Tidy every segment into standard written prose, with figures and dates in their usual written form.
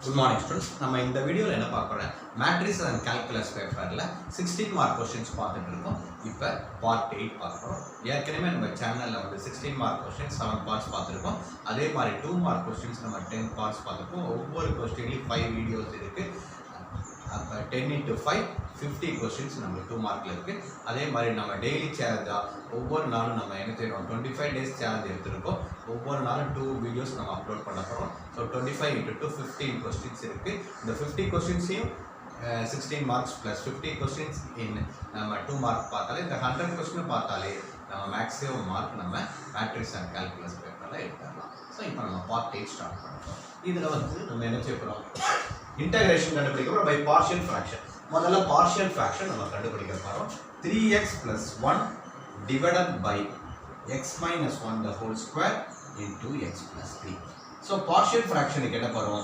Good morning students. நம்ம இந்த வீடியோல என்ன பார்க்க போறோம் மேட்ரிக்ஸ் அண்ட் கால்குலஸ் பேப்பர்ல 16 மார்க் क्वेश्चंस பார்த்துட்டு இருக்கோம். இப்போ பார்ட் 8 பார்க்க போறோம். ஏற்கனவே நம்ம சேனல்ல வந்து 16 மார்க் क्वेश्चंस 7 பார்ட்ஸ் பார்த்திருக்கோம். அதே மாதிரி 2 மார்க் क्वेश्चंस நம்ம 10 பார்ட்ஸ் பார்த்திருக்கோம். ஒவ்வொரு क्वेश्चनலயும் 5 வீடியோஸ் இருக்கு. அப்ப 10 into 5 50 क्वेश्चंस நம்ம 2 மார்க்ல இருக்கு. அதே மாதிரி நம்ம டெய்லி சேலஞ்சா ஒவ்வொரு நாளும் நம்ம என்ன செய்றோம் 25 டேஸ் சேலஞ்ச் எடுத்துறோம். ஒவ்வொரு நாளும் 2 வீடியோஸ் நம்ம அப்லோட் பண்ண போறோம். So 25 into 2 15 क्वेश्चंस இருக்கு. இந்த 50 क्वेश्चंसையும் 16 மார்க்ஸ் plus 50 क्वेश्चंस in நம்ம 2 மார்க் பார்த்தாலே இந்த 100 क्वेश्चन பார்த்தாலே நம்ம மேக்ஸிமம் மார்க் நம்ம மேட்ரிக்ஸ் அண்ட் கால்குலஸ் பேப்பர்ல எடுத்துறலாம். So இப்போ நம்ம பார்ட் 8 ஸ்டார்ட் பண்றோம். இதுல வந்து நம்ம என்ன செய்ய போறோம் இன்டகிரேஷன் கண்டுபிடிக்க போறோம் பை பார்ஷியல் ஃபிராக்ஷன். முதல்ல பார்ஷியல் ஃபிராக்ஷன் நம்ம கண்டுபிடிக்க போறோம். 3x + 1 divided by x minus 1 the whole square into x plus 3. So partial fraction க்கு என்ன போறோம்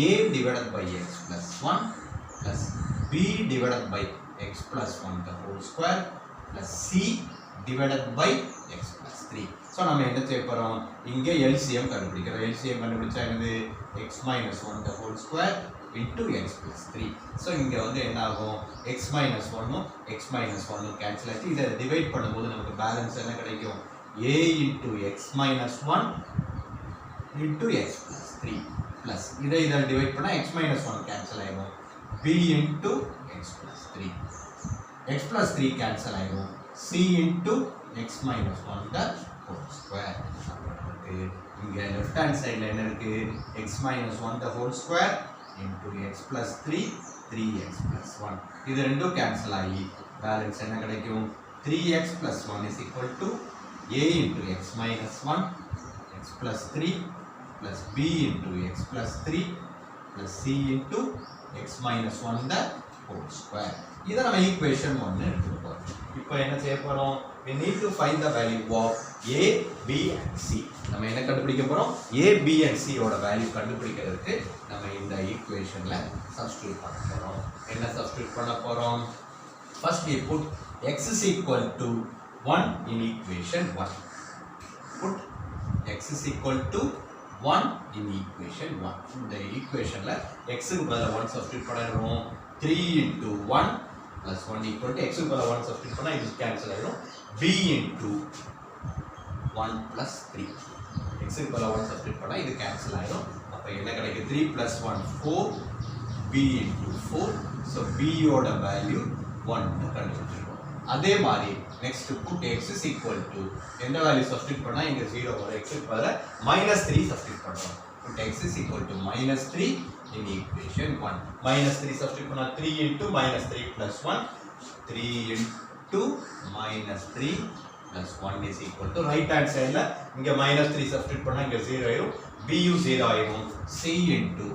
a divided by x plus 1 plus b divided by x plus 1 the whole square plus c divided by x plus 3. So நம்ம என்ன செய்ய போறோம் இங்க LCM கண்டுபிடிக்கிறோம். LCM கண்டுபிடிச்சா என்னது x minus 1 the whole square into x plus 3. So இங்க வந்து என்ன ஆகும் x minus 1 x minus 1 cancel ஆச்சு. இதை டிவைட் பண்ணும்போது நமக்கு பேலன்ஸ் என்ன கிடைக்கும் a into x minus 1 into x plus 3 plus இதை டிவைட் பண்ணா x minus 1 கேன்சல் ஆகும் b into x plus 3 x plus 3 cancel ஆகும் c into x minus 1 the whole square. இங்க லெஃப்ட் ஹேண்ட் சைடுல என்ன இருக்கு x minus 1 the whole square into x plus 3 3x plus 1 இது ரெண்டும் கேன்சல் ஆகி பேலன்ஸ் என்ன கிடைக்கும் 3x plus 1 is equal to a into x minus 1 x plus 3 plus b into x plus 3 plus c into x minus 1 the whole square. இதை நம்ம equation 1 எடுத்துப்போம். இப்போ என்ன செய்ய போறோம் we need to find the value of a b and c. நம்ம என்ன கண்டுபிடிக்க போறோம் a b and c ஓட வேல்யூ கண்டுபிடிக்கிறதுக்கு நம்ம இந்த ஈக்குவேஷன்ல சப்ஸ்டிட்யூட் பண்ண போறோம். என்ன சப்ஸ்டிட்யூட் பண்ண போறோம் first we put x is equal to 1 in equation 1. put x is equal to 1 in equation 1. இந்த ஈக்குவேஷன்ல x க்கு பதிலா 1 சப்ஸ்டிட்யூட் பண்ணுறோம். 3 into 1 plus 1 equal to x க்கு பதிலா 1 சப்ஸ்டிட்யூட் பண்ணா இது கேன்சல் ஆயிடும். b into 1 plus 3 x க்கு பதிலா 1 சப்ஸ்டிட்யூட் பண்ணா இது கேன்சல் ஆயிடும். அப்ப என்ன கிடைக்கும் 3 plus 1 4 b into 4. so b ஓட வேல்யூ 1 கண்டுபிடிச்சிருக்கோம். அதே மாதிரி next put x is equal to எந்த வேல்யூ சப்ஸ்டிட்யூட் பண்ணா இங்க 0 வரும். x க்கு பதிலா -3 சப்ஸ்டிட்யூட் பண்றோம். put x is equal to -3 in equation 1. -3 substitute பண்ணா 3 into -3 plus 1 3 into -3 plus 1 is equal to right hand side ல இங்க -3 substitute பண்ணா இங்க 0 ஆயிடும். b u 0 ஆயிடும். c into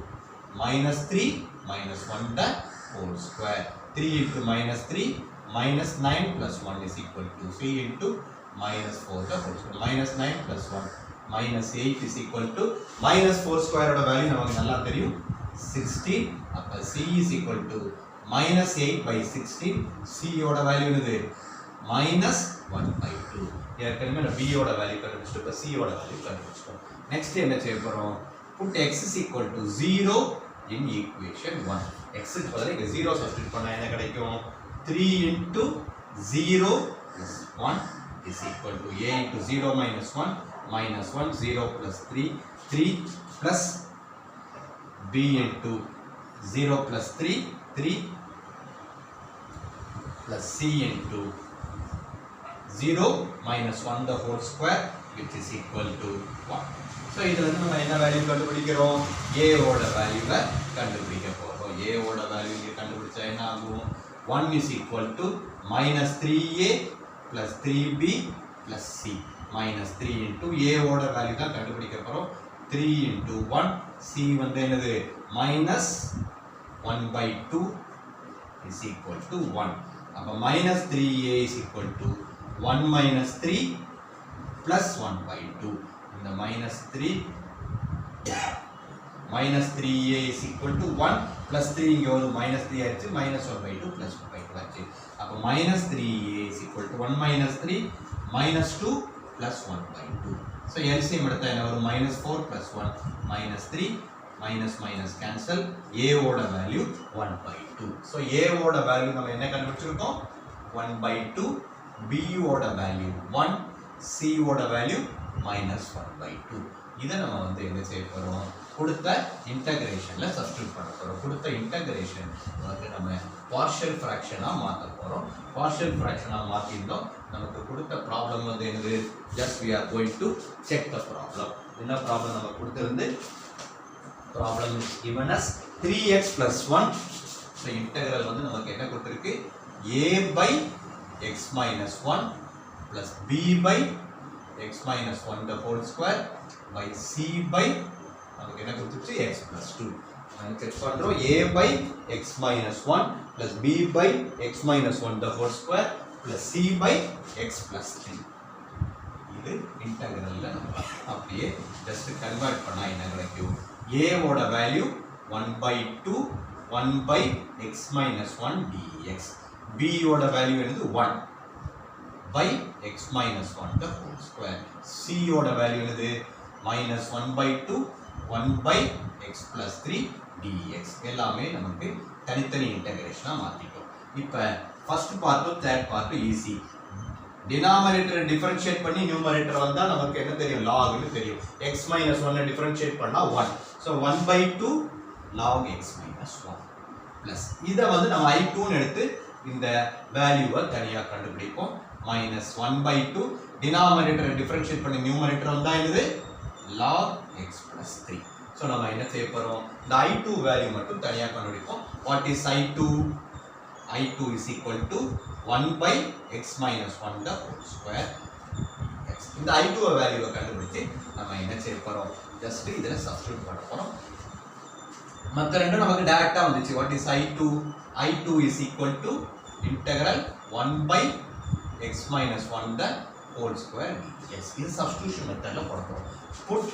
-3 minus 1 the whole square. 3 into -3 -9 plus 1 is equal to c into -4 the whole square. -9 plus 1 -8 is equal to -4 square ஓட value நமக்கு நல்லா தெரியும் 16. அப்ப c is equal to -8 by 16. c ஓட வேல்யூ என்னது -1/2. ஏற்கனவே நம்ம b ஓட வேல்யூ கண்டுபிடிச்சிட்டோம். இப்ப c ஓட வேல்யூ கண்டுபிடிச்சிட்டோம். நெக்ஸ்ட் என்ன செய்ய போறோம் put x is equal to 0 in equation 1. x க்கு பதிலா இங்க 0 சப்ஸ்டிட்யூட் பண்ணா என்ன கிடைக்கும் 3 into 0 plus 1 is equal to a into 0 minus 1 minus 1 0 plus 3 3 plus b into 0 plus 3 3 plus c into 0 minus 1 the whole square which is equal to 1. so இதுல இருந்து நம்ம என்ன வேல்யூ கண்டுபிடிக்கிறோம் a ஓட வேல்யூவை கண்டுபிடிக்க போறோம். a ஓட வேல்யூ இங்க கண்டுபிடிச்சா என்ன ஆகும் 1 is equal to -3a plus 3b plus c minus 3 into a ஓட வேல்யூ தான் கண்டுபிடிக்க போறோம். 3 into 1 c வந்து என்னது -1/2 is equal to 1. அப்ப -3a is equal to 1 minus 3 plus 1/2. இந்த -3 -3a is equal to 1 plus 3 இங்க ஒரு -3 ஆயிடுச்சு -1/2 plus 1/2 ஆச்சு. அப்ப -3a is equal to 1 minus 3 -2 plus 1/2. So LCM எடுத்தா என்ன வரும் -4 plus 1 -3 minus minus cancel, a ஓட வேல்யூ 1/2. So a ஓட வேல்யூ நம்ம என்ன கண்டுபிடிச்சிருக்கோம் 1/2, b ஓட வேல்யூ 1, c ஓட வேல்யூ -1/2. இதை நம்ம வந்து என்ன செய்ய போறோம் கொடுத்த இன்டகிரேஷன்ல சப்ஸ்டிட்யூட் பண்ண போறோம். கொடுத்த இன்டகிரேஷன் வந்து நம்ம பார்ஷியல் ஃபிராக்ஷனா மாத்த போறோம். பார்ஷியல் ஃபிராக்ஷனா மாத்திட்டோம். நமக்கு கொடுத்த ப்ராப்ளம் வந்து என்னது just we are going to check the problem. என்ன ப்ராப்ளம் நம்ம கொடுத்திருந்து problem is given as 3x plus 1. so integral வந்து நமக்கு என்ன கொடுத்திருக்கு a by x minus 1 plus b by x minus 1 the whole square by c by நமக்கு என்ன கொடுத்துச்சு x plus 2. நான் செக் பண்றோம் a by x minus 1 plus b by x minus 1 the whole square plus c by x plus 3. இது இன்டகிரல்ல நம்ம அப்படியே just convert பண்ணா என்ன கிடைக்கும் a ஓட value 1/2 1 by x minus 1 dx, b ஓட வேல்யூ என்னது 1 by x minus 1 the whole square, c ஓட வேல்யூ என்னது -1/2 1 by x plus 3 dx. எல்லாமே நமக்கு தனித்தனி இன்டகிரேஷனா மாத்திட்டோம். இப்போ ஃபர்ஸ்ட் பார்ட்டும் தேர்ட் பார்ட்டும் ஈஸி. டினாமினேட்டரை டிஃபரன்ஷியேட் பண்ணி நியூமரேட்டர் வந்தா நமக்கு என்ன தெரியும் லாக்னு தெரியும். x minus 1 டிஃபரன்ஷியேட் பண்ணா 1. so 1/2 log x minus 1 plus இத வந்து நம்ம i2 ன்னு எடுத்து இந்த வேல்யூவை தனியா கண்டுபிடிப்போம். -1/2 டினாமினேட்டரை டிஃபரன்ஷியேட் பண்ணி நியூமரேட்டர் வந்தா என்னது log x plus 3. so நம்ம என்ன செய்ய போறோம் இந்த i2 வேல்யூ மட்டும் தனியா கண்டுபிடிப்போம். what is i2? i2 is equal to 1 by x minus 1 the whole square. இந்த i2 வேல்யூவை கண்டுபிடிச்சு நம்ம என்ன செய்ய போறோம் ஜஸ்ட் இதல சப்ஸ்டிட்யூட் பண்ண போறோம். மத்த ரெண்டும் நமக்கு டைரக்டா வந்துச்சு. what is i2? i2 is equal to integral 1 by x minus 1 the whole square dx. இது சப்ஸ்டிட்யூஷன் மெத்தட்ல போடுறோம். put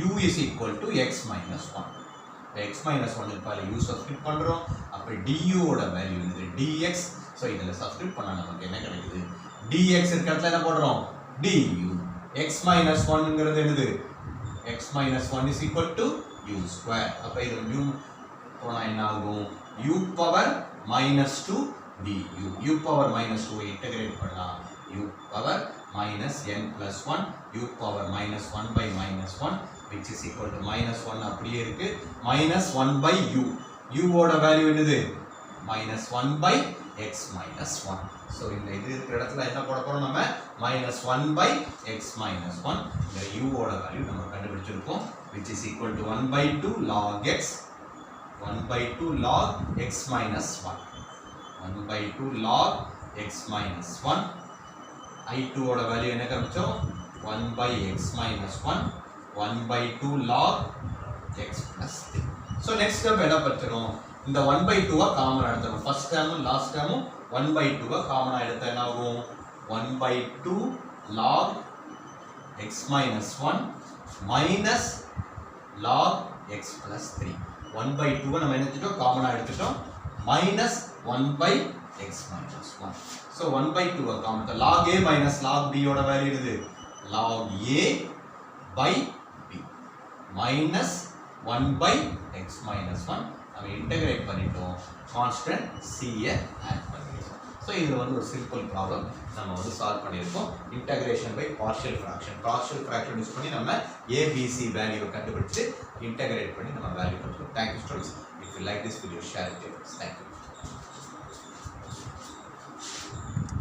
u is equal to x minus 1. x minus 1 இருப்பால u substitute பண்றோம். அப்ப du ஓட வேல்யூ என்னது dx. சோ இதல substitute பண்ணா நமக்கு என்ன கிடைக்குது dx இருக்க இடத்துல என்ன போடுறோம் du. x minus 1 ங்கிறது என்னது x minus 1 is equal to u square. அப்ப இது u போனா என்ன ஆகும் u power -2 du. u power -2 integrate பண்ணா u power -n plus 1 u power -1 by -1 which is equal to -1 அப்படியே இருக்கு -1 by u. u ஓட வேல்யூ என்னது -1 by x minus 1. so இந்த இது இருக்கிற இடத்துல என்ன போட போறோம் நம்ம -1 by x minus 1. இந்த u ஓட வேல்யூ நம்ம கண்டுபிடிச்சிருக்கோம் which is equal to 1/2 log x 1/2 log x minus 1 1/2 log x minus 1. i2 ஓட வேல்யூ என்ன கண்டுபிடிச்சோம் 1 by x minus 1 1/2 log x plus 3. so next step என்ன பண்றோம் இந்த 1/2 காமனா எடுத்துறோம். ஃபர்ஸ்ட் டேர்மும் லாஸ்ட் டேர்மும் 1/2 காமனா எடுத்தா என்ன ஆகும் 1/2 log x minus 1 minus log x plus 3. 1/2 நம்ம என்ன எடுத்துட்டோம் காமனா எடுத்துட்டோம் minus 1 by x minus 1. so 1/2 காமனா log a minus log b ஓட வேல்யூ இது log a by b minus 1 by x minus 1. நம்ம இன்டகிரேட் பண்ணிட்டோம் கான்ஸ்டன்ட் c ய ஆட் பண்ணிட்டோம். சோ இது வந்து ஒரு சிம்பிள் ப்ராப்ளம் நம்ம வந்து சால்வ் பண்ணிருக்கோம். Integration by partial fraction. Partial fraction use பண்ணி நம்ம a b c வேல்யூவை கண்டுபிடிச்சு இன்டகிரேட் பண்ணி நம்ம வேல்யூ கண்டுபிடிச்சோம். Thank you students. If you like this video, share it with us. Thank you.